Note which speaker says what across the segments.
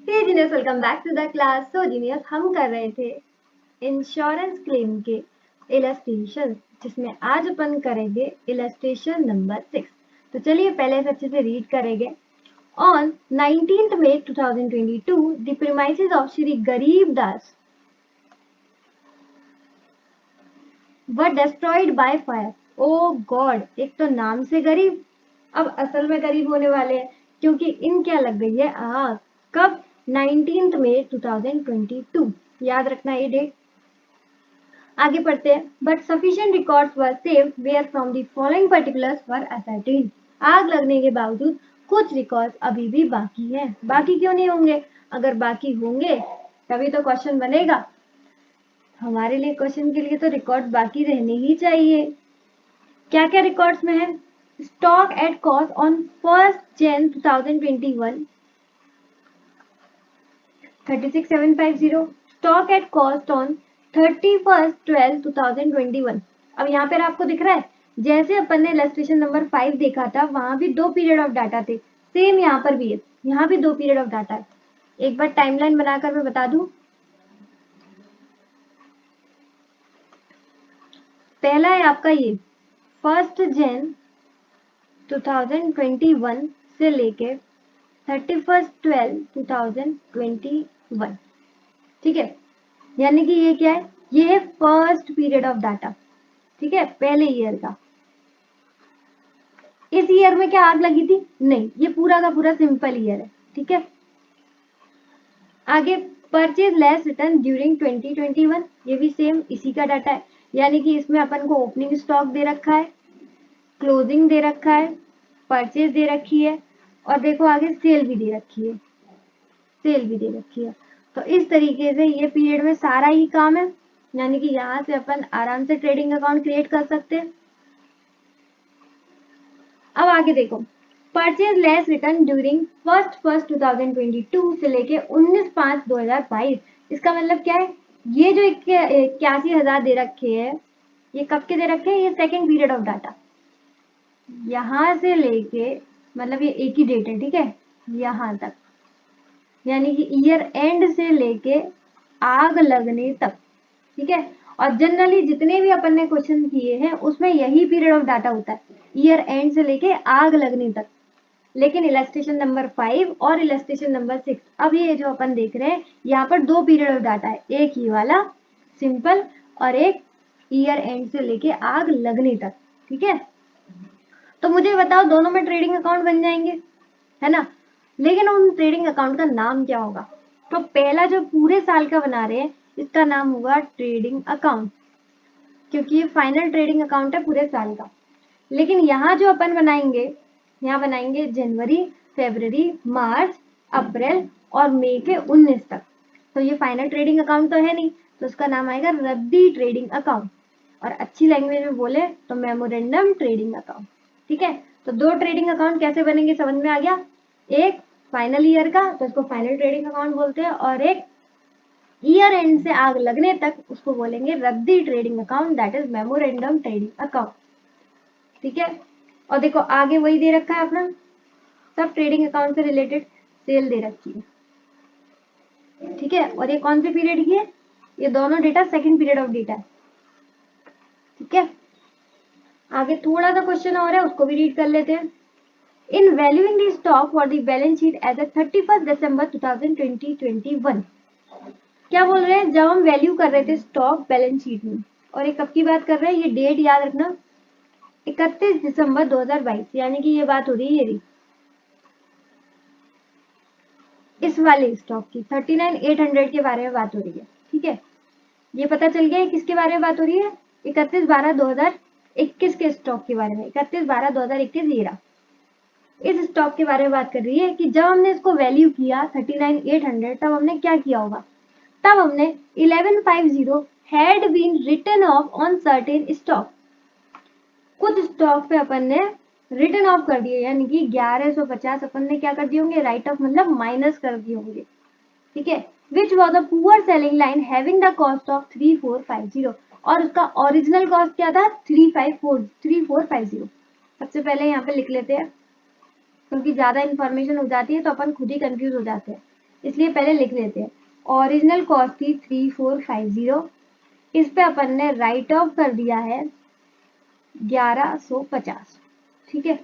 Speaker 1: Hey genius, welcome back to the class. So genius, हम कर रहे थे इंश्योरेंस क्लेम के इलस्ट्रेशन, जिसमें आज अपन करेंगे इलस्ट्रेशन नंबर 6। तो चलिए पहले से अच्छे से रीड करेंगे। On 19th May 2022, the premises of Shri Garib Das were destroyed by fire. Oh God! एक तो नाम से गरीब, अब असल में गरीब होने वाले हैं क्योंकि इन क्या लग गई है आग। कब? 19th May 2022, याद रखना ये डेट। आगे पढ़ते हैं। But sufficient records were saved where from the following particulars were ascertained. आग लगने के बावजूद कुछ रिकॉर्ड्स अभी भी बाकी हैं। बाकी क्यों नहीं होंगे? अगर बाकी होंगे तभी तो क्वेश्चन बनेगा। हमारे लिए क्वेश्चन के लिए तो रिकॉर्ड बाकी रहने ही चाहिए। क्या क्या रिकॉर्ड्स में है? Stock at cost on 1st Jan 2021 36,750। Stock at cost on 31st 12 2021। अब यहाँ पर आपको दिख रहा है, जैसे अपन ने इलस्ट्रेशन नंबर 5 देखा था, वहां भी 2 पीरियड ऑफ डाटा थे, सेम यहाँ पर भी है। यहाँ भी 2 पीरियड ऑफ डाटा है। एक बार टाइमलाइन बनाकर मैं बता दूं। पहला है आपका ये 1st Jan 2021 से लेके 31st 12 2021। ठीक है, यानी कि ये क्या है? ये है फर्स्ट पीरियड ऑफ डाटा। ठीक है, पहले ईयर का। इस ईयर में क्या आग लगी थी? नहीं, ये पूरा का पूरा सिंपल ईयर है। ठीक है, आगे परचेज लेस रिटर्न ड्यूरिंग 2021, ये भी सेम इसी का डाटा है। यानी कि इसमें अपन को ओपनिंग स्टॉक दे रखा है, क्लोजिंग दे रखा है, परचेज दे रखी है, और देखो आगे सेल भी दे रखी है। सेल भी दे रखी है। तो इस तरीके से ये पीरियड में सारा ही काम है, यानी कि यहाँ से अपन आराम से ट्रेडिंग अकाउंट क्रिएट कर सकते हैं। अब आगे देखो, purchase less return during 1st 2022 से लेके 19/5/2022। इसका मतलब क्या है? ये जो 81,000 दे रखे हैं, ये कब के दे रखे हैं? ये सेकेंड पीरियड ऑफ डाटा। यहाँ से लेके, मतलब ये एक ही डेट है, ठीक है, यहाँ तक, यानी कि ईयर एंड से लेके आग लगने तक। ठीक है, और जनरली जितने भी अपन ने क्वेश्चन किए हैं उसमें यही पीरियड ऑफ डाटा होता है, ईयर एंड से लेके आग लगने तक। लेकिन इलस्ट्रेशन नंबर 5 और इलस्ट्रेशन नंबर 6, अब ये जो अपन देख रहे हैं, यहाँ पर 2 पीरियड ऑफ डाटा है, एक ही वाला सिंपल और एक ईयर एंड से लेके आग लगने तक। ठीक है, तो मुझे बताओ दोनों में ट्रेडिंग अकाउंट बन जाएंगे, है ना? लेकिन उन ट्रेडिंग अकाउंट का नाम क्या होगा? तो पहला जो पूरे साल का बना रहे हैं, इसका नाम होगा ट्रेडिंग अकाउंट, क्योंकि ये फाइनल ट्रेडिंग अकाउंट है पूरे साल का। लेकिन यहाँ जो अपन बनाएंगे, यहाँ बनाएंगे जनवरी, फरवरी, मार्च, अप्रैल और मई के 19 तक। तो ये फाइनल ट्रेडिंग अकाउंट तो है नहीं, तो उसका नाम आएगा रद्दी ट्रेडिंग अकाउंट, और अच्छी लैंग्वेज में बोले तो मेमोरेंडम ट्रेडिंग अकाउंट। ठीक है, तो 2 ट्रेडिंग अकाउंट कैसे बनेंगे समझ में आ गया। एक फाइनल ईयर का, तो इसको फाइनल ट्रेडिंग अकाउंट बोलते हैं, और एक ईयर एंड से आग लगने तक, उसको बोलेंगे रद्दी trading account, that is memorandum trading account. ठीक है, और देखो आगे वही दे रखा है अपना, सब ट्रेडिंग अकाउंट से रिलेटेड सेल दे रखी है। ठीक है, और ये कौन से पीरियड की है? ये दोनों data second period of data है। ठीक है, आगे थोड़ा सा क्वेश्चन और है, उसको भी रीड कर लेते हैं। In valuing the stock for the balance sheet as a 31st December 2021, क्या बोल रहे हैं? जब हम वैल्यू कर रहे थे स्टॉक बैलेंस शीट में, और ये कब की बात कर रहे हैं? ये डेट याद रखना, 31 दिसंबर 2022, यानी कि ये बात हो रही है ये रही, इस वाले स्टॉक की 39,800 के बारे में बात हो रही है। ठीक है, ये पता चल गया है किसके बारे में बात हो रही है? 31/12/2021 के स्टॉक के बारे में। 31/12/2021 ये रहा, इस स्टॉक के बारे में बात कर रही है कि जब हमने इसको वैल्यू किया 39,800, तब हमने क्या किया होगा? तब हमने 1150 had been written off on certain stock. कुछ स्टॉक पे अपन ने रिटन ऑफ कर दिए, यानी कि 1150 अपन ने क्या कर दिए होंगे? राइट ऑफ मतलब माइनस कर दिए होंगे। ठीक है, which was a poor selling line having the cost of 3450, और उसका ओरिजिनल कॉस्ट क्या था? 3450। सबसे पहले यहाँ पे लिख लेते हैं, क्योंकि ज्यादा इंफॉर्मेशन हो जाती है तो अपन खुद ही कंफ्यूज हो जाते हैं। इसलिए पहले लिख लेते हैं। ओरिजिनल कॉस्ट थी 3450, इस पे अपन ने राइट ऑफ कर दिया है 1150, ठीक है।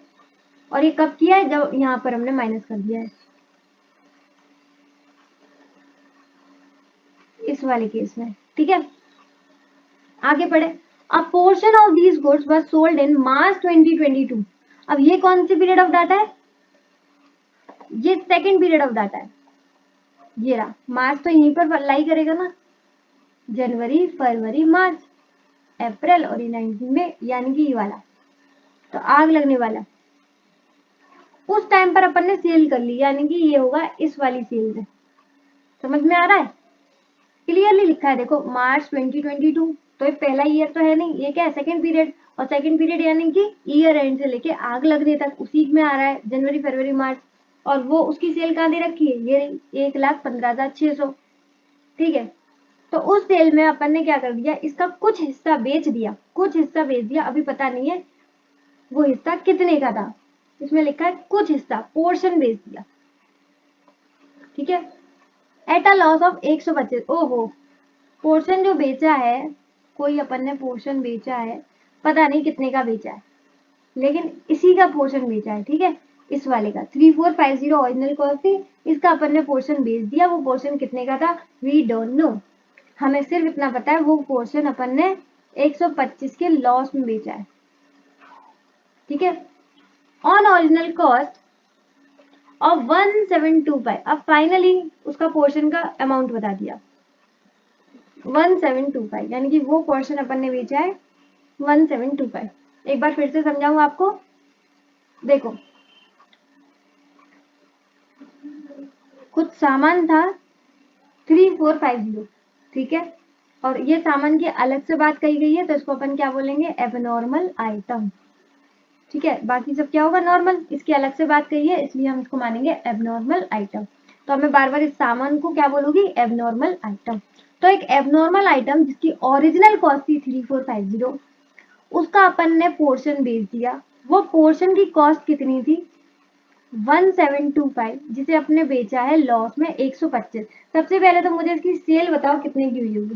Speaker 1: और ये कब किया है? जब यहाँ पर हमने माइनस कर दिया है, इस वाले केस में, ठीक है। आगे पढ़े। A portion of these goods was sold in March 2022। अब ये कौन सी पीरियड ऑफ डाटा है? ये सेकंड पीरियड ऑफ डाटा है। ये रहा मार्च, तो यहीं पर लाई करेगा ना, जनवरी, फरवरी, मार्च, अप्रैल और ये 19 में, यानी कि ये वाला तो आग लगने वाला। उस टाइम पर अपन ने सेल कर ली, यानी कि ये होगा इस वाली सेल में। समझ में आ रहा है? क्लियरली लिखा है देखो, मार्च 2022, तो ये पहला ईयर तो है नहीं, ये क्या है? Second period. और सेकंड पीरियड यानी कि ईयर एंड से लेके आग लगने तक उसी में आ रहा है, जनवरी, फरवरी, मार्च। और वो उसकी सेल कहाँ दे रखी है? ये 1,15,600, ठीक है। तो उस सेल में अपन ने क्या कर दिया, इसका कुछ हिस्सा बेच दिया, कुछ हिस्सा बेच दिया, अभी पता नहीं है वो हिस्सा कितने का था, इसमें लिखा है कुछ हिस्सा, पोर्शन बेच दिया, ठीक है। At a loss of 125। ओहो, पोर्शन जो बेचा है, कोई अपन ने पोर्शन बेचा है, पता नहीं कितने का बेचा है, लेकिन इसी का पोर्शन बेचा है, ठीक है। इस वाले का 3450 ओरिजिनल कॉस्ट थी, इसका अपन ने पोर्शन बेच दिया। वो पोर्शन कितने का था? We don't know. हमें सिर्फ इतना पता है वो पोर्शन अपन ने 125 के लॉस में बेचा है, ठीक है। ऑन ओरिजिनल कॉस्ट ऑफ 1725, अब फाइनली उसका पोर्शन का अमाउंट बता दिया 1725, यानी कि वो पोर्शन अपन ने बेचा है 1725। एक बार फिर से समझाऊं आपको, देखो कुछ सामान था 3450, ठीक है, और ये सामान की अलग से बात कही गई है, तो इसको अपन क्या बोलेंगे? एबनॉर्मल आइटम, ठीक है। बाकी सब क्या होगा? नॉर्मल। इसकी अलग से बात कही है, इसलिए हम इसको मानेंगे एबनॉर्मल आइटम। तो मैं बार बार इस सामान को क्या बोलूंगी? Abnormal item. तो एक एबनॉर्मल आइटम जिसकी ओरिजिनल कॉस्ट थी 3450, उसका अपन ने पोर्शन बेच दिया। वो पोर्शन की कॉस्ट कितनी थी? 1725, जिसे अपने बेचा है लॉस में 125। सबसे पहले तो मुझे इसकी सेल बताओ कितने की हुई होगी?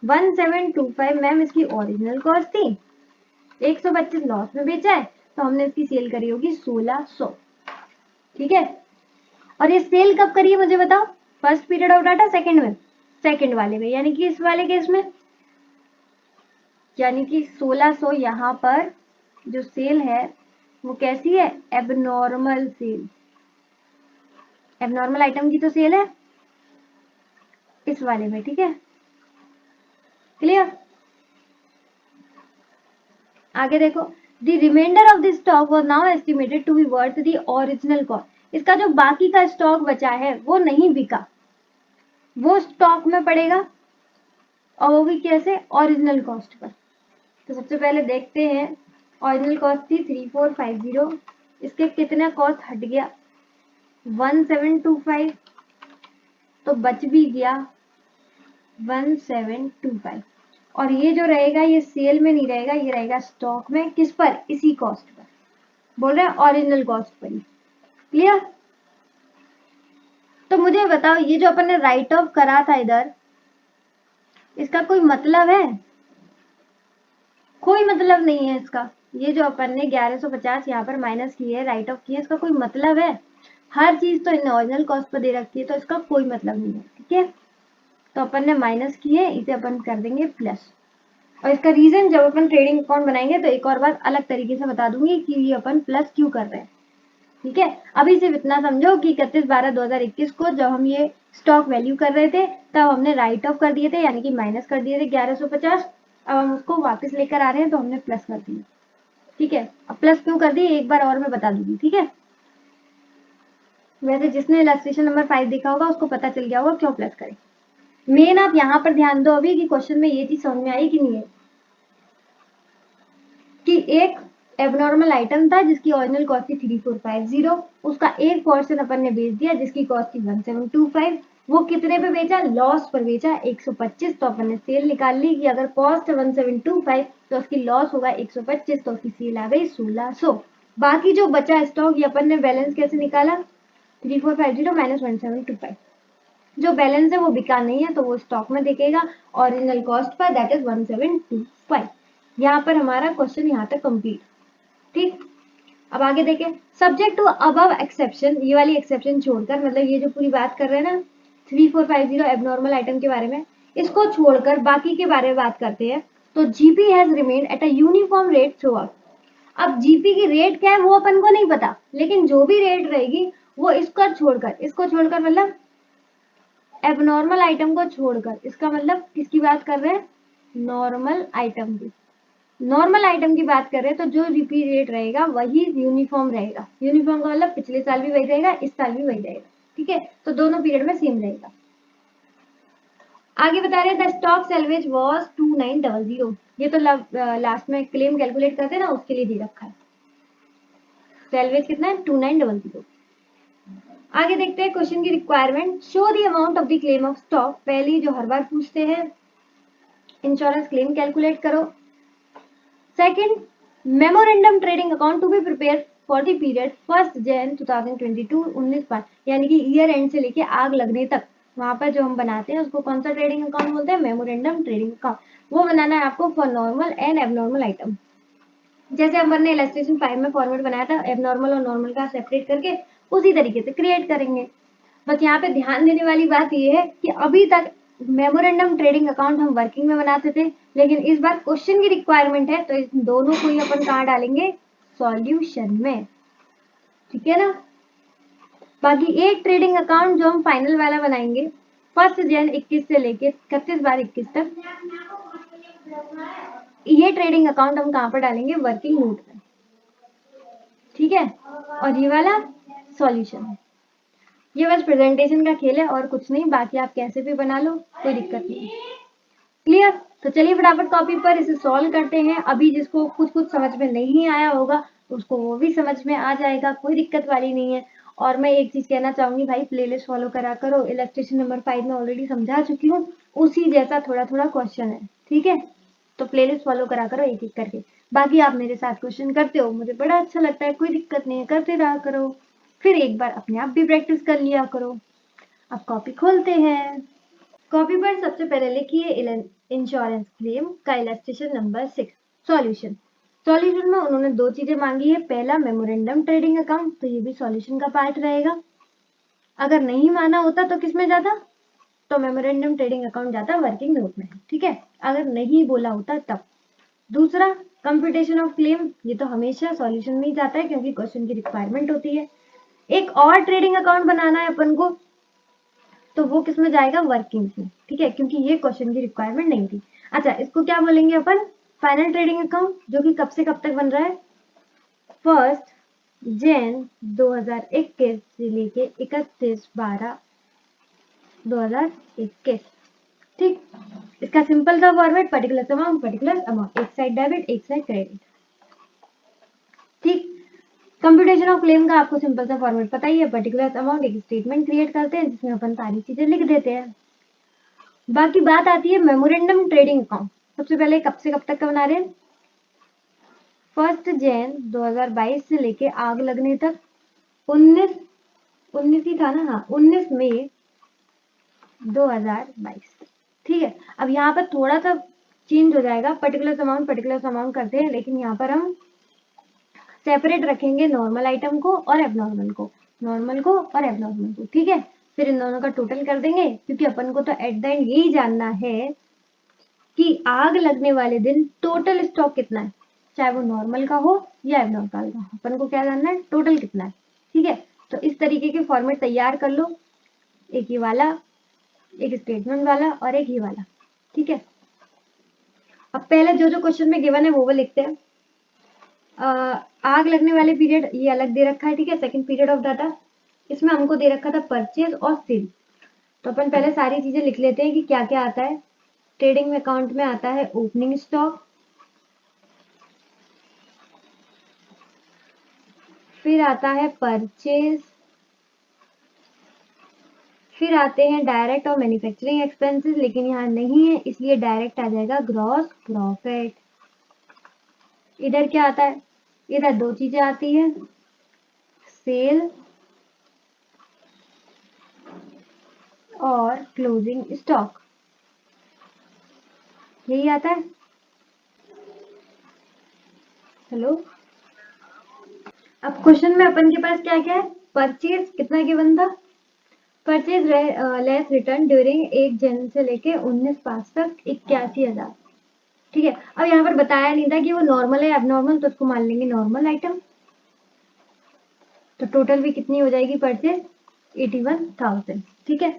Speaker 1: 1725 मैम इसकी ओरिजिनल कॉस्ट थी, 125 लॉस में बेचा है, तो हमने इसकी सेल करी होगी 1600, ठीक है। और ये सेल कब करी है मुझे बताओ? First period of data, second में? सेकंड वाले में, यानी कि इस वाले केस में, यानी कि 1600 यहाँ पर जो सेल है वो कैसी है? Abnormal cell. एबनॉर्मल आइटम की तो सेल है इस वाले में, ठीक है। क्लियर? आगे देखो, the remainder of the stock was now estimated to be worth the original cost. इसका जो बाकी का स्टॉक बचा है वो नहीं बिका, वो स्टॉक में पड़ेगा, और वो भी कैसे? Original cost per. तो सबसे पहले देखते हैं, ओरिजिनल कॉस्ट थी 3450, इसके कितना कॉस्ट हट गया? 1725, तो बच भी गया 1725। और ये जो रहेगा ये सेल में नहीं रहेगा, ये रहेगा स्टॉक में। किस पर? इसी कॉस्ट पर, बोल रहे हैं ओरिजिनल कॉस्ट पर ही। क्लियर? तो मुझे बताओ, ये जो अपन ने राइट ऑफ करा था इधर, इसका कोई मतलब है? कोई मतलब नहीं है इसका। ये जो अपन ने 1150 यहाँ पर माइनस किए है, राइट ऑफ किए, इसका कोई मतलब है? हर चीज तो इन्हें ओरिजिनल कॉस्ट पर दे रखी है, तो इसका कोई मतलब नहीं है, ठीक है। तो अपन ने माइनस किए, इसे अपन कर देंगे प्लस। और इसका रीजन जब अपन ट्रेडिंग अकाउंट बनाएंगे तो एक और बात अलग तरीके से बता दूंगी कि ये अपन प्लस क्यों कर रहे हैं, ठीक है। अभी सिर्फ इतना समझो कि 31/12/2021 को जब हम ये स्टॉक वैल्यू कर रहे थे, तब हमने राइट ऑफ कर दिए थे, यानी कि माइनस कर दिए थे 1150। अब हम उसको वापस लेकर आ रहे हैं, तो हमने प्लस कर दिया, ठीक है। अब प्लस क्यों कर दिए एक बार और मैं बता दूंगी, ठीक है। वैसे जिसने इलस्ट्रेशन नंबर 5 देखा होगा उसको पता चल गया होगा क्यों प्लस करें। मेन आप यहाँ पर ध्यान दो अभी कि क्वेश्चन में ये चीज समझ में आई कि नहीं है, कि एक एबनॉर्मल आइटम था जिसकी ओरिजिनल कॉस्ट थी 3450, उसका एक पोर्शन अपन ने बेच दिया जिसकी कॉस्ट थी 1725। वो कितने पे बेचा? लॉस पर बेचा 125। तो अपन ने सेल निकाल ली कि अगर कॉस्ट है 1725 तो उसकी लॉस होगा 125, तो उसकी सेल आ गई 1600। बाकी जो बचा स्टॉक, ये अपन ने बैलेंस कैसे निकाला? 3450 माइनस 1725, जो बैलेंस है वो बिका नहीं है तो वो स्टॉक में दिखेगा original cost per, that is 1725। यहाँ पर हमारा क्वेश्चन यहाँ तक कंप्लीट। ठीक, अब आगे देखें। सब्जेक्ट टू अबव एक्सेप्शन, ये वाली एक्सेप्शन छोड़कर, मतलब ये जो पूरी बात कर रहे हैं ना 3450 एबनॉर्मल आइटम के बारे में, इसको छोड़कर बाकी के बारे में बात करते हैं। तो GP has remained at a uniform rate through out. अब जीपी की रेट क्या है वो अपन को नहीं पता, लेकिन जो भी रेट रहेगी वो इसको छोड़कर मतलब एबनॉर्मल आइटम को छोड़कर, इसका मतलब किसकी बात कर रहे हैं, नॉर्मल आइटम की। नॉर्मल आइटम की बात करें तो जो जीपी रेट रहेगा वही यूनिफॉर्म रहेगा। यूनिफॉर्म का मतलब पिछले साल भी वही रहेगा, इस साल भी वही रहेगा। ठीक है, तो दोनों पीरियड में सेम रहेगा। आगे बता रहे हैं द स्टॉक सेल्वेज वाज 2900। ये तो लास्ट में क्लेम कैलकुलेट करते हैं ना, उसके लिए दे रखा है। सेल्वेज कितना है, 2900। आगे देखते हैं क्वेश्चन की requirement. Show the amount of the claim of stock. पहली जो हर बार पूछते हैं, इंश्योरेंस क्लेम कैलकुलेट करो। Second, memorandum trading account to be prepare for the period 1 Jan 2022 19/5, यानी कि ईयर एंड से लेके आग लगने तक वहां पर जो हम बनाते हैं उसको कौन सा ट्रेडिंग अकाउंट बोलते हैं, मेमोरेंडम ट्रेडिंग अकाउंट। वो बनाना है आपको for normal and abnormal item. जैसे अपन ने इलस्ट्रेशन 5 में फॉर्मेट बनाया था एबनॉर्मल और नॉर्मल का सेपरेट करके, उसी तरीके से क्रिएट करेंगे। बस यहाँ पे ध्यान देने वाली बात ये है कि अभी तक मेमोरेंडम ट्रेडिंग अकाउंट हम वर्किंग में बनाते थे, लेकिन इस बार क्वेश्चन की रिक्वायरमेंट है तो इन दोनों को ही अपन कहाँ डालेंगे, सॉल्यूशन में। ठीक है ना। बाकी एक ट्रेडिंग अकाउंट जो हम फाइनल वाला बनाएंगे 1 Jan 21 से लेके 31/12/21 तक, ये ट्रेडिंग अकाउंट हम कहाँ पर डालेंगे, वर्किंग नोट में। ठीक है, और ये वाला सॉल्यूशन है। ये बस प्रेजेंटेशन का खेल है और कुछ नहीं, बाकी आप कैसे भी बना लो, कोई दिक्कत नहीं। क्लियर। तो चलिए फटाफट कॉपी पर इसे सॉल्व करते हैं। अभी जिसको कुछ कुछ समझ में नहीं आया होगा उसको वो भी समझ में आ जाएगा, कोई दिक्कत वाली नहीं है। और मैं एक चीज कहना चाहूंगी भाई, प्लेलिस्ट फॉलो करा करो। इलस्ट्रेशन नंबर 5 में ऑलरेडी समझा चुकी हूँ, उसी जैसा थोड़ा थोड़ा क्वेश्चन है। ठीक है, तो प्लेलिस्ट फॉलो करा करो एक एक करके। बाकी आप मेरे साथ क्वेश्चन करते हो, मुझे बड़ा अच्छा लगता है, कोई दिक्कत नहीं है, करते रहा करो। फिर एक बार अपने आप भी प्रैक्टिस कर लिया करो। अब कॉपी खोलते हैं। कॉपी पर सबसे पहले लिखिए इंश्योरेंस क्लेम का इलस्ट्रेशन नंबर 6। सॉल्यूशन। सॉल्यूशन में उन्होंने दो चीजें मांगी है। पहला मेमोरेंडम ट्रेडिंग अकाउंट, तो ये भी सॉल्यूशन का पार्ट रहेगा। अगर नहीं माना होता तो किस में जाता, तो मेमोरेंडम ट्रेडिंग अकाउंट जाता वर्किंग नोट में। ठीक है, अगर नहीं बोला होता तब। दूसरा, कंप्यूटेशन ऑफ क्लेम, ये तो हमेशा सॉल्यूशन में ही जाता है क्योंकि क्वेश्चन की रिक्वायरमेंट होती है। एक और ट्रेडिंग अकाउंट बनाना है अपन को, तो वो किस में जाएगा, वर्किंग में। ठीक है, क्योंकि ये क्वेश्चन की रिक्वायरमेंट नहीं थी। अच्छा, इसको क्या बोलेंगे अपन, फाइनल ट्रेडिंग अकाउंट, जो कि कब से कब तक बन रहा है, 1 Jan 2021 से लेके 31/12/2021। ठीक, इसका सिंपल सा फॉर्मेट पर्टिकुलर अमाउंट, एक साइड डेबिट एक साइड क्रेडिट। ठीक, कंप्यूटेशन ऑफ क्लेम का आपको सिंपल सा फॉर्मेट पता ही है। पर्टिकुलर अमाउंट, एक स्टेटमेंट क्रिएट करते हैं जिसमें अपन सारी चीजें लिख देते हैं। बाकी बात आती है मेमोरेंडम ट्रेडिंग अकाउंट। सबसे पहले कब से कब तक का बना रहे हैं, 1 Jan 2022 से लेके आग लगने तक 19 ही था ना, हाँ 19 मई 2022। ठीक है, अब यहाँ पर थोड़ा सा चेंज हो जाएगा, पर्टिकुलर अमाउंट करते हैं, लेकिन यहाँ पर हम सेपरेट रखेंगे नॉर्मल आइटम को और एबनॉर्मल को, ठीक है। फिर इन दोनों का टोटल कर देंगे, क्योंकि अपन को तो एट द एंड यही जानना है कि आग लगने वाले दिन टोटल स्टॉक कितना है, चाहे वो नॉर्मल का हो या एबनॉर्मल का हो, अपन को क्या जानना है, टोटल कितना है। ठीक है, तो इस तरीके के फॉर्मेट तैयार कर लो, एक ये वाला, एक स्टेटमेंट वाला और एक ये वाला। ठीक है, अब पहले जो जो क्वेश्चन में गिवन है वो लिखते हैं। आग लगने वाले पीरियड ये अलग दे रखा है। ठीक है, सेकंड पीरियड ऑफ डाटा, इसमें हमको दे रखा था परचेज और सेल। तो अपन पहले सारी चीजें लिख लेते हैं कि क्या क्या आता है। ट्रेडिंग अकाउंट में आता है ओपनिंग स्टॉक, फिर आता है परचेज, फिर आते हैं डायरेक्ट और मैन्युफैक्चरिंग एक्सपेंसेस, लेकिन यहाँ नहीं है इसलिए डायरेक्ट आ जाएगा ग्रॉस प्रॉफिट। इधर क्या आता है, इधर दो चीजें आती है, सेल और क्लोजिंग स्टॉक, यही आता है। हेलो, अब क्वेश्चन में अपन के पास क्या क्या है, परचेज कितना गिवन था, परचेज लेस रिटर्न ड्यूरिंग 1 जन से लेके 19/5 तक 81,000। ठीक है, अब यहाँ पर बताया नहीं था कि वो नॉर्मल है एबनॉर्मल, तो उसको मान लेंगे नॉर्मल आइटम। तो टोटल भी कितनी हो जाएगी परचेज, 81,000। ठीक है,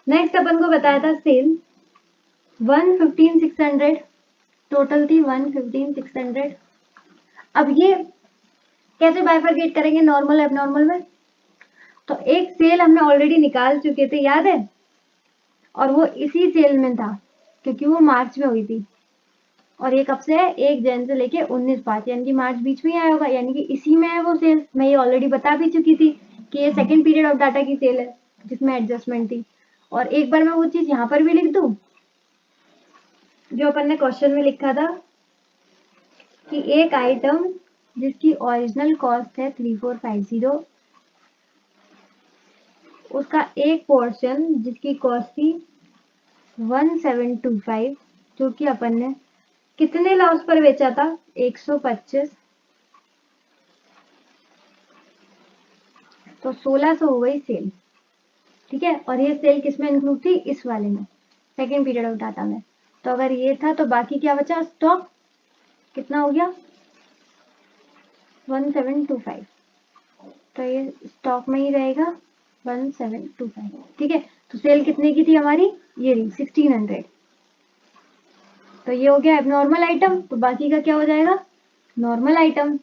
Speaker 1: नेक्स्ट अपन को बताया था सेल 115,600, टोटल थी 115,600। अब ये कैसे बाइफरकेट करेंगे नॉर्मल एबनॉर्मल में, तो एक सेल हमने ऑलरेडी निकाल चुके थे, याद है, और वो इसी सेल में था क्योंकि वो मार्च में हुई थी, और ये कब से है, 1 जन से लेके 19/5, यानी कि मार्च बीच में ही आया होगा, यानी कि इसी में है वो सेल। मैं ये ऑलरेडी बता भी चुकी थी कि ये सेकंड पीरियड ऑफ डाटा की सेल है जिसमें एडजस्टमेंट थी। और एक बार मैं वो चीज यहाँ पर भी लिख दूं जो अपन ने क्वेश्चन में लिखा था कि एक आइटम जिसकी ओरिजिनल कॉस्ट है 3450, उसका एक पोर्शन जिसकी कॉस्ट थी 1725, जो कि अपन ने कितने लॉस पर बेचा था, 125, तो 1600 हो गई सेल। ठीक है, और ये सेल किसमें इंक्लूड थी, इस वाले में, सेकेंड पीरियड ऑफ डाटा में। तो अगर ये था तो बाकी क्या बचा, स्टॉक कितना हो गया, 1725, तो ये स्टॉक में ही रहेगा 1725। ठीक है, तो सेल कितने की थी हमारी, ये रही 1600। तो ये हो गया एबनॉर्मल आइटम, तो बाकी का क्या हो जाएगा, नॉर्मल आइटम।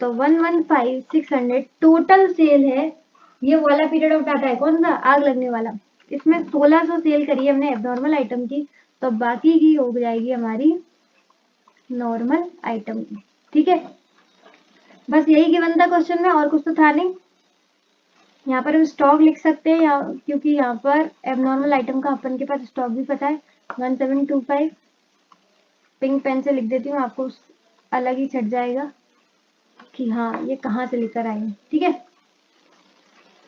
Speaker 1: तो 115,600 टोटल सेल है, ये वाला पीरियड ऑफ डाटा है कौन सा, आग लगने वाला, इसमें 1600 सेल करी है हमने एबनॉर्मल आइटम की, तो बाकी की हो जाएगी हमारी नॉर्मल आइटम। ठीक है, बस यही गिवन था क्वेश्चन में, और कुछ तो था नहीं। यहाँ पर हम स्टॉक लिख सकते हैं क्योंकि यहाँ पर एबनॉर्मल आइटम का अपन के पास स्टॉक भी पता है 1725। पिंक पेन से लिख देती हूँ, आपको अलग ही छट जाएगा कि हाँ ये कहाँ से लेकर आए हैं। ठीक है,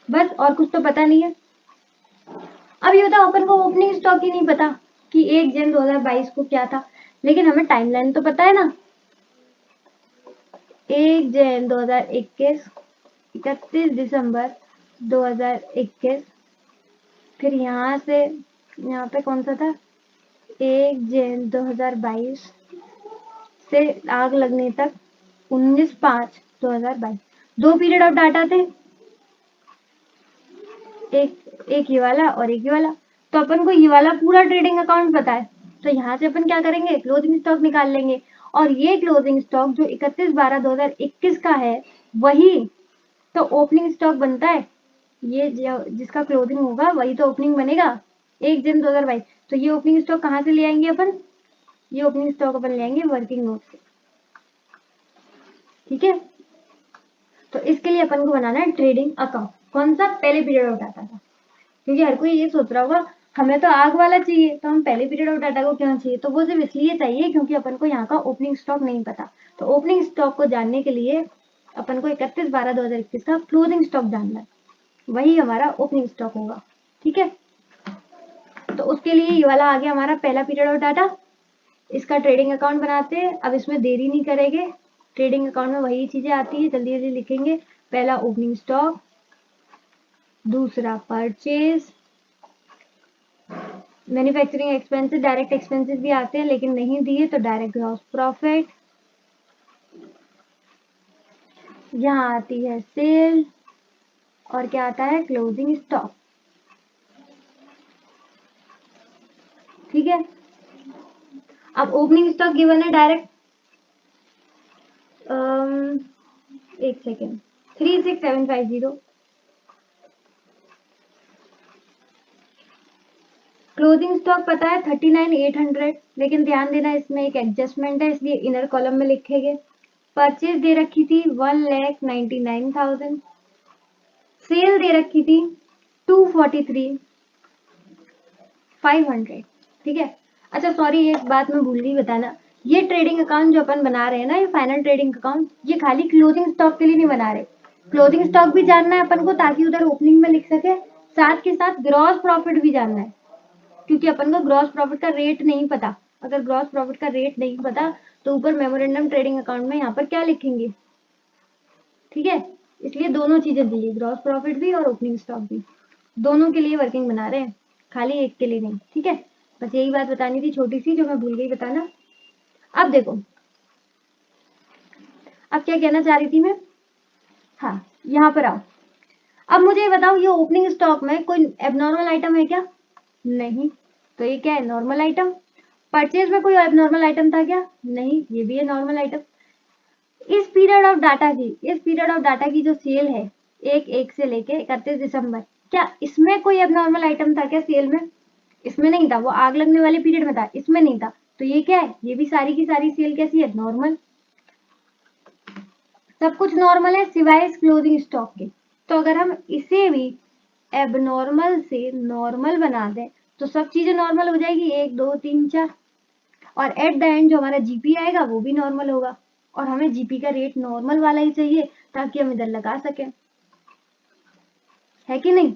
Speaker 1: बस और कुछ तो पता नहीं है। अब ये बताओ, अपन को ओपनिंग स्टॉक ही नहीं पता कि 1 जन 2022 को क्या था, लेकिन हमें टाइमलाइन तो पता है ना, 1 जन 2021, 31 दिसंबर 2021, फिर यहाँ से यहाँ पे कौन सा था, 1 जन 2022 से आग लगने तक 19/5/2022, 2 पीरियड ऑफ डाटा थे, एक ये वाला और एक ये वाला। तो अपन को ये वाला पूरा ट्रेडिंग अकाउंट पता है, तो यहाँ से अपन क्या करेंगे, क्लोजिंग स्टॉक निकाल लेंगे, और ये क्लोजिंग स्टॉक जो 31/12/2021 का है वही तो ओपनिंग स्टॉक बनता है, ये जिसका क्लोजिंग होगा वही तो ओपनिंग बनेगा 1 जन 2022। तो ये ओपनिंग स्टॉक कहाँ से ले आएंगे अपन, ये ओपनिंग स्टॉक अपन ले आएंगे वर्किंग नोट से। ठीक है, तो इसके लिए अपन को बनाना है ट्रेडिंग अकाउंट, कौन सा, पहले पीरियड ऑफ डाटा का, क्योंकि हर कोई ये सोच रहा होगा हमें तो आग वाला चाहिए, तो हम पहले पीरियड ऑफ डाटा को क्यों चाहिए, तो वो सिर्फ इसलिए चाहिए क्योंकि अपन को यहाँ का ओपनिंग स्टॉक नहीं पता। तो ओपनिंग स्टॉक को जानने के लिए अपन को 31/12/2021 का क्लोजिंग स्टॉक जानना है, वही हमारा ओपनिंग स्टॉक होगा। ठीक है, तो उसके लिए ये वाला आ गया हमारा पहला पीरियड ऑफ डाटा, इसका ट्रेडिंग अकाउंट बनाते हैं। अब इसमें देरी नहीं करेंगे, ट्रेडिंग अकाउंट में वही चीजें आती है, जल्दी जल्दी लिखेंगे। पहला ओपनिंग स्टॉक, दूसरा purchase, manufacturing expenses, direct expenses भी आते हैं लेकिन नहीं दिए तो डायरेक्ट ग्रॉस प्रॉफिट, यहाँ आती है सेल, और क्या आता है, क्लोजिंग स्टॉक। ठीक है, अब ओपनिंग स्टॉक गिवन है डायरेक्ट, एक सेकेंड, 36750, क्लोजिंग स्टॉक पता है 39,800, लेकिन ध्यान देना इसमें एक एडजस्टमेंट है इसलिए इनर कॉलम में लिखेंगे। परचेज दे रखी थी 1,99,000, सेल दे रखी थी 243,500। ठीक है, अच्छा सॉरी एक बात मैं भूल गई बताना, ये ट्रेडिंग अकाउंट जो अपन बना रहे हैं ना, ये फाइनल ट्रेडिंग अकाउंट, ये खाली क्लोजिंग स्टॉक के लिए नहीं बना रहे, क्लोजिंग स्टॉक भी जानना है अपन को ताकि उधर ओपनिंग में लिख सके साथ के साथ ग्रॉस प्रॉफिट भी जानना है, क्योंकि अपन को ग्रॉस प्रॉफिट का रेट नहीं पता। अगर ग्रॉस प्रॉफिट का रेट नहीं पता तो ऊपर मेमोरेंडम ट्रेडिंग अकाउंट में यहाँ पर क्या लिखेंगे, ठीक है। इसलिए दोनों चीजें चाहिए, ग्रॉस प्रॉफिट भी और ओपनिंग स्टॉक भी, दोनों के लिए वर्किंग बना रहे हैं, खाली एक के लिए नहीं, ठीक है। बस यही बात बतानी थी छोटी सी, जो मैं भूल गई बताना। अब देखो, अब क्या कहना चाह रही थी मैं, हाँ यहाँ पर आओ। अब मुझे ये बताओ, ये ओपनिंग स्टॉक में कोई एबनॉर्मल आइटम है क्या? नहीं। तो ये क्या है, नॉर्मल आइटम। परचेज में कोई एबनॉर्मल आइटम था क्या? नहीं, ये भी है नॉर्मल आइटम। इस पीरियड ऑफ डाटा की जो सेल है 1 से लेके 31 दिसंबर, क्या इसमें कोई एबनॉर्मल आइटम था क्या सेल में? इसमें नहीं था, वो आग लगने वाले पीरियड में था, इसमें नहीं था। तो ये क्या है, ये भी सारी की सारी सेल कैसी है, नॉर्मल। सब कुछ नॉर्मल है सिवाय इस क्लोजिंग स्टॉक के। तो अगर हम इसे भी एबनॉर्मल से नॉर्मल बना दें तो सब चीजें नॉर्मल हो जाएगी, 1 2 3 4। और एट द एंड जो हमारा जीपी आएगा वो भी नॉर्मल होगा। और हमें जीपी का रेट नॉर्मल वाला ही चाहिए ताकि हम इधर लगा सकें, है कि नहीं।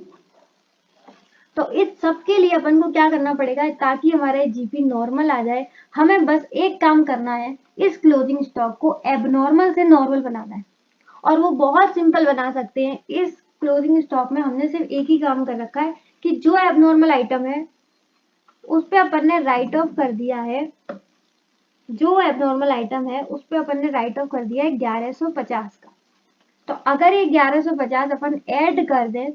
Speaker 1: तो इस सब के लिए अपन को क्या करना पड़ेगा, ताकि हमारा जीपी नॉर्मल आ जाए, हमें बस एक काम करना है, इस क्लोजिंग स्टॉक को एबनॉर्मल से नॉर्मल बनाना है। और वो बहुत सिंपल बना सकते हैं। इस क्लोजिंग स्टॉक में हमने सिर्फ एक ही काम कर रखा है कि जो एबनॉर्मल आइटम है उस पे अपन ने राइट ऑफ कर दिया है, जो एबनॉर्मल आइटम है उस पे अपन ने राइट ऑफ कर दिया है 1150 का। तो अगर ये 1150 अपन ऐड कर दें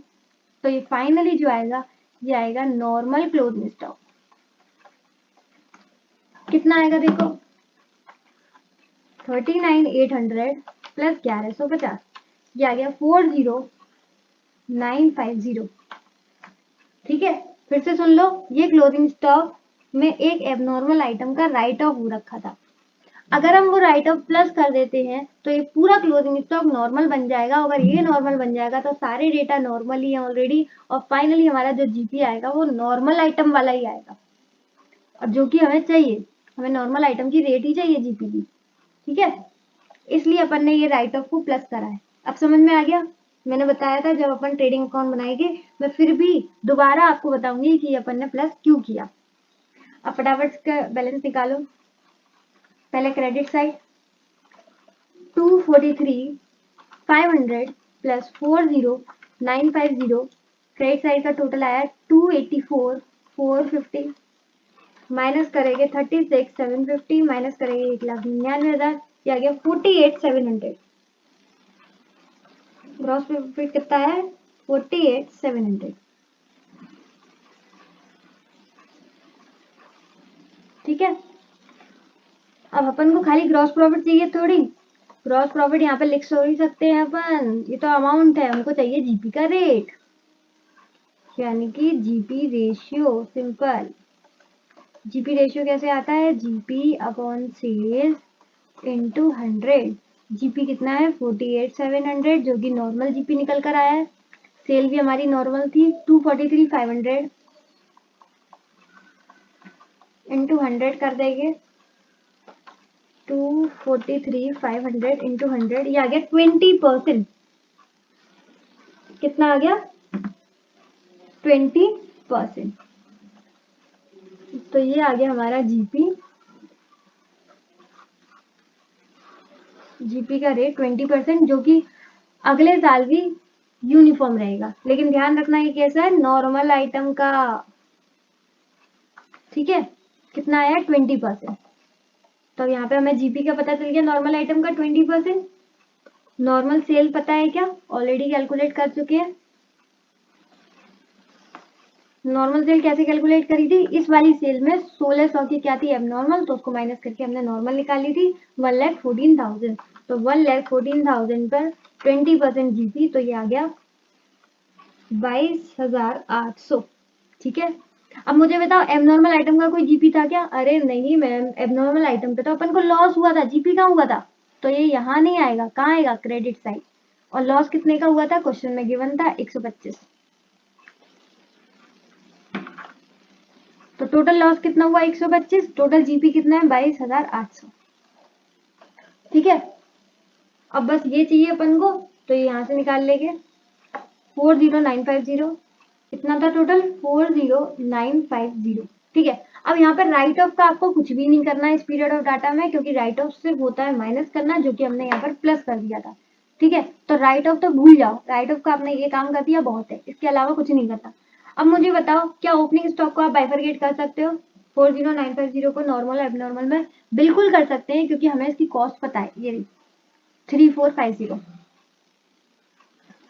Speaker 1: तो ये फाइनली जो आएगा, ये आएगा नॉर्मल क्लोजिंग स्टॉक। कितना आएगा देखो, 39,800 प्लस 1150, ये आ गया 40,950। ठीक है, फिर से सुन लो, ये क्लोजिंग स्टॉक में एक एबनॉर्मल आइटम का राइट ऑफ हो रखा था। अगर हम वो राइट ऑफ प्लस कर देते हैं तो ये पूरा क्लोजिंग स्टॉक नॉर्मल बन जाएगा। अगर ये नॉर्मल बन जाएगा तो सारे डेटा नॉर्मल ही है ऑलरेडी, और फाइनली हमारा जो जीपी आएगा वो नॉर्मल आइटम वाला ही आएगा, और जो कि हमें चाहिए, हमें नॉर्मल आइटम की रेट ही चाहिए जीपी की, ठीक है। इसलिए अपन ने ये राइट ऑफ को प्लस करा है। अब समझ में आ गया, मैंने बताया था जब अपन ट्रेडिंग अकाउंट बनाएंगे मैं फिर भी दोबारा आपको बताऊंगी कि अपन ने प्लस क्यों किया। अब फटाफट का बैलेंस निकालो। पहले credit side 243,500 plus 40,950, credit side का टोटल आया 284,450, माइनस करेंगे 36,750, माइनस करेंगे 1,99,000, ये आ गया 48,700। ग्रॉस प्रॉफिट कितना है, 48,700। ठीक है, अब अपन को खाली ग्रॉस प्रॉफिट चाहिए थोड़ी, ग्रॉस प्रॉफिट यहाँ पे लिख सो ही सकते हैं अपन, ये तो अमाउंट है, हमको चाहिए जीपी का रेट, यानी कि GP ratio. Simple, GP ratio कैसे आता है, जीपी अपॉन सेल्स इंटू 100। जीपी कितना है 48,700, जो कि नॉर्मल जीपी निकल कर आया है। सेल भी हमारी नॉर्मल थी 243,500 इंटू 100 कर देंगे, 243,500 इंटू 100, ये आ गया 20%। कितना आ गया, 20%। तो ये आ गया हमारा जीपी, जीपी का रेट 20%, जो कि अगले साल भी यूनिफॉर्म रहेगा। लेकिन ध्यान रखना ये कैसा है, नॉर्मल आइटम का, ठीक है। कितना आया 20%। तो यहाँ पे हमें जीपी का पता चल गया, नॉर्मल आइटम का 20%। नॉर्मल सेल पता है क्या, ऑलरेडी कैलकुलेट कर चुके हैं। नॉर्मल सेल कैसे कैलकुलेट करी थी, इस वाली सेल में 1600 की क्या थी एबनॉर्मल, तो उसको माइनस करके हमने नॉर्मल निकाली थी 1,14,000। तो 1,14,000 पर 20% जीपी, तो ये आ गया 22,800। ठीक है, अब मुझे बताओ एबनॉर्मल आइटम का कोई जीपी था क्या? अरे नहीं मैम, एबनॉर्मल आइटम पे तो अपन को लॉस हुआ था, जीपी कहाँ हुआ था? तो ये यहाँ नहीं आएगा, कहाँ आएगा, क्रेडिट साइड। और लॉस कितने का हुआ था, क्वेश्चन में गिवन था 125। तो टोटल लॉस कितना हुआ 125, टोटल जीपी कितना है 22,800। ठीक है, अब बस ये चाहिए अपन को, तो ये यहाँ से निकाल लेंगे 40,950 कितना था टोटल? 40950। ठीक है, अब यहाँ पर राइट ऑफ का आपको कुछ भी नहीं करना है इस पीरियड ऑफ डाटा में, क्योंकि राइट ऑफ सिर्फ होता है माइनस करना, जो कि हमने यहाँ पर प्लस कर दिया था। ठीक है, तो राइट ऑफ तो भूल जाओ, राइट ऑफ का आपने ये काम कर दिया बहुत है, इसके अलावा कुछ नहीं करना। अब मुझे बताओ, क्या ओपनिंग स्टॉक को आप बाइफरकेट कर सकते हो 40950 को नॉर्मल और एबनॉर्मल में? बिल्कुल कर सकते हैं, क्योंकि हमें इसकी कॉस्ट पता है, ये 3450।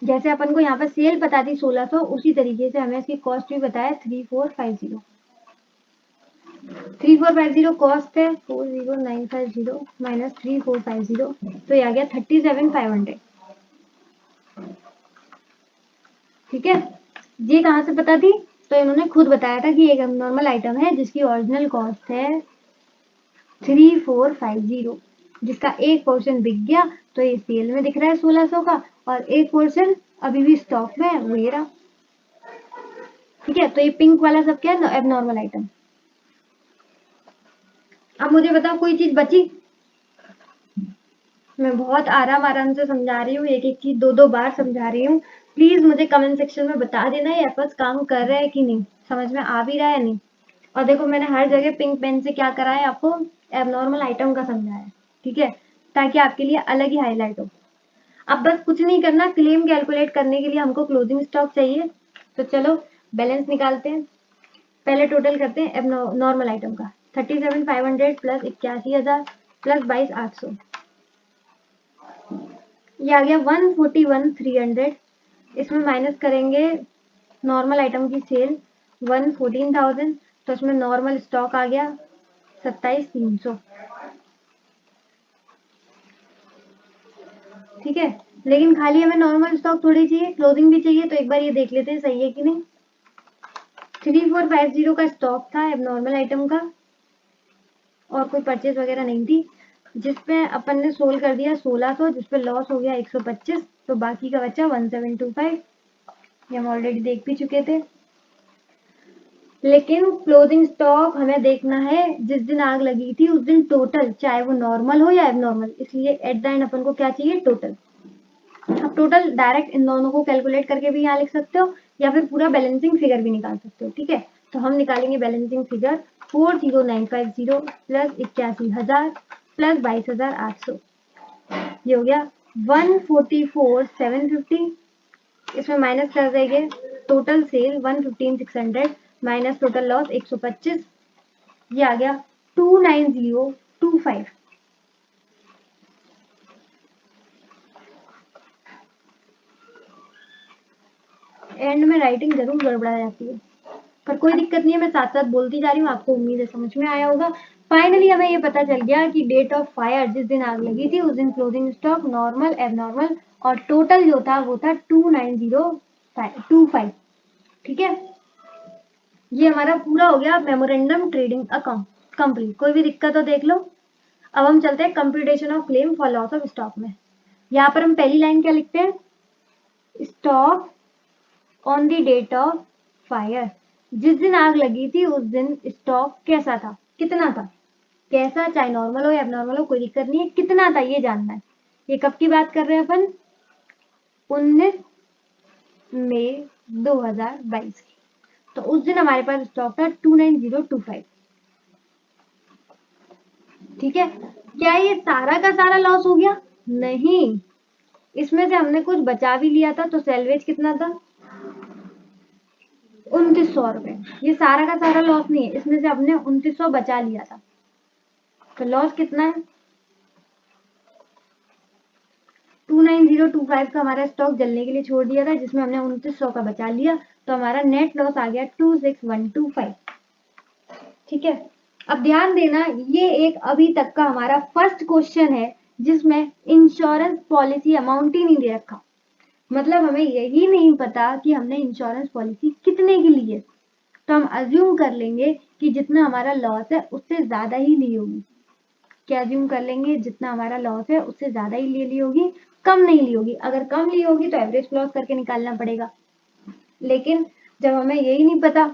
Speaker 1: जैसे अपन को यहाँ पर सेल पता थी 1600, उसी तरीके से हमें इसकी कॉस्ट भी बताया 3450। 3450 कॉस्ट है, 40950 माइनस 3450, तो ये आ गया 37500। ठीक है, ये कहाँ से पता थी? तो इन्होंने खुद बताया था कि एक नॉर्मल आइटम है जिसकी ओरिजिनल कॉस्ट है 3450, जिसका एक पोर्शन बिक गया, तो ये सेल में दिख रहा है 1600 का, और एक पोर्शन अभी भी स्टॉक में है, वो ये रहा। ठीक है, तो ये पिंक वाला सब क्या है? Abnormal item. अब मुझे बताओ, कोई चीज बची? मैं बहुत आराम से समझा रही हूँ, एक एक चीज दो दो बार समझा रही हूँ। प्लीज मुझे कमेंट सेक्शन में बता देना ये एफर्ट्स काम कर रहे हैं कि नहीं, समझ में आ भी रहा है नहीं। और देखो, मैंने हर जगह पिंक पेन से क्या करा है, आपको एबनॉर्मल आइटम का समझाया है। ठीक है, ताकि आपके लिए अलग ही हाईलाइट हो। अब बस कुछ नहीं करना, क्लेम कैलकुलेट करने के लिए हमको क्लोजिंग स्टॉक चाहिए। तो चलो बैलेंस निकालते हैं। पहले टोटल करते हैं नॉर्मल आइटम का, 37,500 प्लस 81,000 प्लस 22,800, ये आ गया 141,300। इसमें माइनस करेंगे नॉर्मल आइटम की सेल 114,000, तो इसमें नॉर्मल स्टॉक आ गया 27,300। ठीक है, लेकिन खाली हमें नॉर्मल स्टॉक थोड़ी चाहिए, क्लोजिंग भी चाहिए, तो एक बार ये देख लेते हैं सही है कि नहीं। 3450 का स्टॉक था एबनॉर्मल आइटम का, और कोई परचेज वगैरह नहीं थी, जिसपे अपन ने सोल्व कर दिया 1600, जिसपे लॉस हो गया 125, तो बाकी का बचा 1725। ये हम ऑलरेडी देख भी चुके थे। लेकिन क्लोजिंग स्टॉक हमें देखना है जिस दिन आग लगी थी उस दिन टोटल, चाहे वो नॉर्मल हो या एबनॉर्मल, इसलिए एट द एंड अपन को क्या चाहिए? टोटल। अब टोटल डायरेक्ट इन दोनों को कैलकुलेट करके भी यहाँ लिख सकते हो, या फिर पूरा बैलेंसिंग फिगर भी निकाल सकते हो। ठीक है, तो हम निकालेंगे बैलेंसिंग फिगर 40950 प्लस 81,000 प्लस 22,800, ये हो गया 144,750। इसमें माइनस कर देंगे total sale 115,600 minus total loss 125, ये आ गया 29025। एंड में राइटिंग जरूर गड़बड़ा जाती है, पर कोई दिक्कत नहीं है, मैं साथ साथ बोलती जा रही हूँ, आपको उम्मीद है समझ में आया होगा। फाइनली हमें ये पता चल गया कि डेट ऑफ फायर जिस दिन आग लगी थी उस दिन क्लोजिंग स्टॉक नॉर्मल, एबनॉर्मल और टोटल जो था वो था 29025। ठीक है, ये हमारा पूरा हो गया मेमोरेंडम ट्रेडिंग अकाउंट कंप्लीट। कोई भी दिक्कत हो देख लो। अब हम चलते हैं computation of claim for loss of stock में। यहाँ पर हम पहली लाइन क्या लिखते हैं? Stock on the date of fire, जिस दिन आग लगी थी उस दिन स्टॉक कैसा था, कितना था, कैसा, चाहे नॉर्मल हो या एबनॉर्मल हो कोई दिक्कत नहीं है, कितना था ये जानना है। ये कब की बात कर रहे हैं अपन? 19 मई 2022 की। तो उस दिन हमारे पास स्टॉक था 29025। ठीक है, क्या ये सारा का सारा लॉस हो गया? नहीं, इसमें से हमने कुछ बचा भी लिया था, तो सेल्वेज कितना था? 2900 रुपए। ये सारा का सारा लॉस नहीं है, इसमें से हमने 2900 बचा लिया था, तो लॉस कितना है? 29025 का हमारा स्टॉक जलने के लिए छोड़ दिया था, जिसमें हमने 2900 का बचा लिया, तो हमारा नेट लॉस आ गया 26125। ठीक है, अब ध्यान देना, ये एक अभी तक का हमारा फर्स्ट क्वेश्चन है जिसमें इंश्योरेंस पॉलिसी अमाउंट ही नहीं दे रखा। मतलब हमें यही नहीं पता कि हमने इंश्योरेंस पॉलिसी कितने की ली है, तो हम अज्यूम कर लेंगे कि जितना हमारा लॉस है उससे ज्यादा ही ली होगी। क्या अज्यूम कर लेंगे? जितना हमारा लॉस है उससे ज्यादा ही ले ली होगी, कम नहीं ली होगी। अगर कम ली होगी तो एवरेज लॉस करके निकालना पड़ेगा। लेकिन जब हमें यही नहीं पता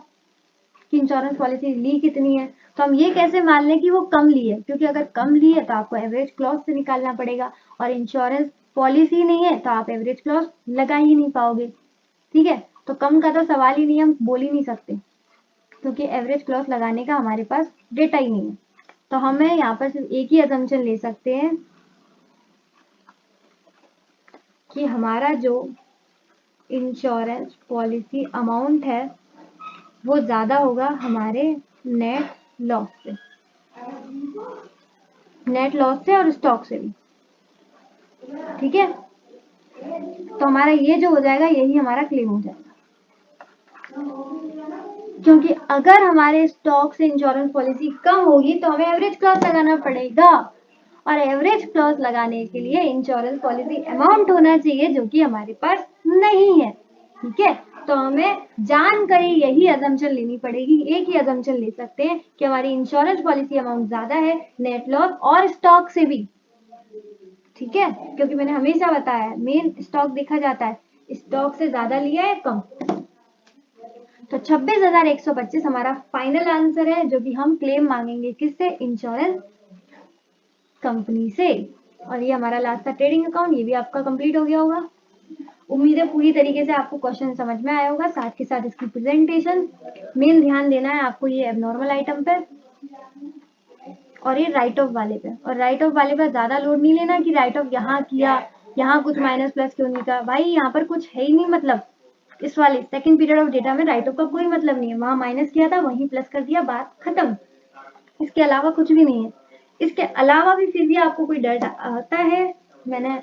Speaker 1: कि इंश्योरेंस पॉलिसी ली कितनी है, तो हम ये कैसे मान लें कि वो कम ली है? क्योंकि अगर कम ली है तो आपको एवरेज क्लॉज से निकालना पड़ेगा, और इंश्योरेंस पॉलिसी नहीं है तो आप एवरेज क्लॉज लगा ही नहीं पाओगे। ठीक है, तो कम का तो सवाल ही नहीं, हम बोल ही नहीं सकते, क्योंकि एवरेज क्लॉज लगाने का हमारे पास डेटा ही नहीं है। तो हमें यहाँ पर सिर्फ एक ही अजम्पशन ले सकते हैं कि हमारा जो इंश्योरेंस पॉलिसी अमाउंट है वो ज़्यादा होगा हमारे नेट लॉस से, नेट लॉस से और स्टॉक से भी। ठीक है, तो हमारा ये जो हो जाएगा यही हमारा क्लेम हो जाएगा, क्योंकि अगर हमारे स्टॉक से इंश्योरेंस पॉलिसी कम होगी तो हमें एवरेज क्लॉज लगाना पड़ेगा, और एवरेज क्लॉज लगाने के लिए इंश्योरेंस पॉलिसी अमाउंट होना चाहिए जो कि हमारे पास नहीं है। ठीक है, तो हमें जानकर यही अजम्पशन लेनी पड़ेगी, एक ही अजम्पशन ले सकते हैं कि हमारी इंश्योरेंस पॉलिसी अमाउंट ज्यादा है नेट लॉस और स्टॉक से भी। ठीक है, क्योंकि मैंने हमेशा बताया है मेन स्टॉक देखा जाता है, स्टॉक से ज्यादा लिया है कम। तो 26,125 हमारा फाइनल आंसर है, जो कि हम क्लेम मांगेंगे किससे, इंश्योरेंस कंपनी से। और ये हमारा लास्ट था ट्रेडिंग अकाउंट, ये भी आपका कंप्लीट हो गया होगा। उम्मीद है पूरी तरीके से आपको क्वेश्चन समझ में आया होगा, साथ के साथ इसकी प्रेजेंटेशन। मेन ध्यान देना है आपको ये एबनॉर्मल आइटम पे और ये राइट ऑफ वाले पे, और राइट ऑफ वाले पे ज्यादा लोड नहीं लेना कि राइट ऑफ यहाँ किया, यहाँ कुछ माइनस प्लस क्यों नहीं था, भाई यहाँ पर कुछ है ही नहीं, मतलब इस वाले सेकंड पीरियड ऑफ डेटा में राइट ऑफ का कोई मतलब नहीं है, वहां माइनस किया था वहीं प्लस कर दिया, बात खत्म। इसके अलावा कुछ भी नहीं है। इसके अलावा भी फिर भी आपको कोई डर आता है, मैंने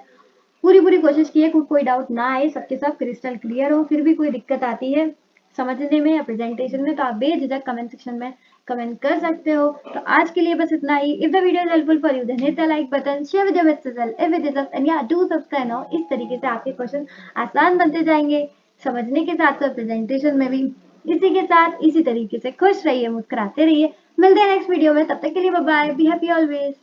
Speaker 1: पूरी कोशिश की है कोई डाउट ना आए, सबके सब क्रिस्टल क्लियर हो, फिर भी कोई दिक्कत आती है समझने में या प्रेजेंटेशन में, तो आप बेझिझक कमेंट सेक्शन में कमेंट कर सकते हो। तो आज के लिए बस इतना ही। If the video is helpful for you then hit the like button, share with your best friends if it is and या डू सब्सक्राइब नाउ। इस तरीके से आपके क्वेश्चन आसान बनते जाएंगे, समझने के साथ साथ प्रेजेंटेशन में भी। इसी के साथ इसी तरीके से खुश रहिए, मुस्कुराते रहिए। मिलते हैं नेक्स्ट वीडियो में, तब तक के लिए bye bye, be happy always.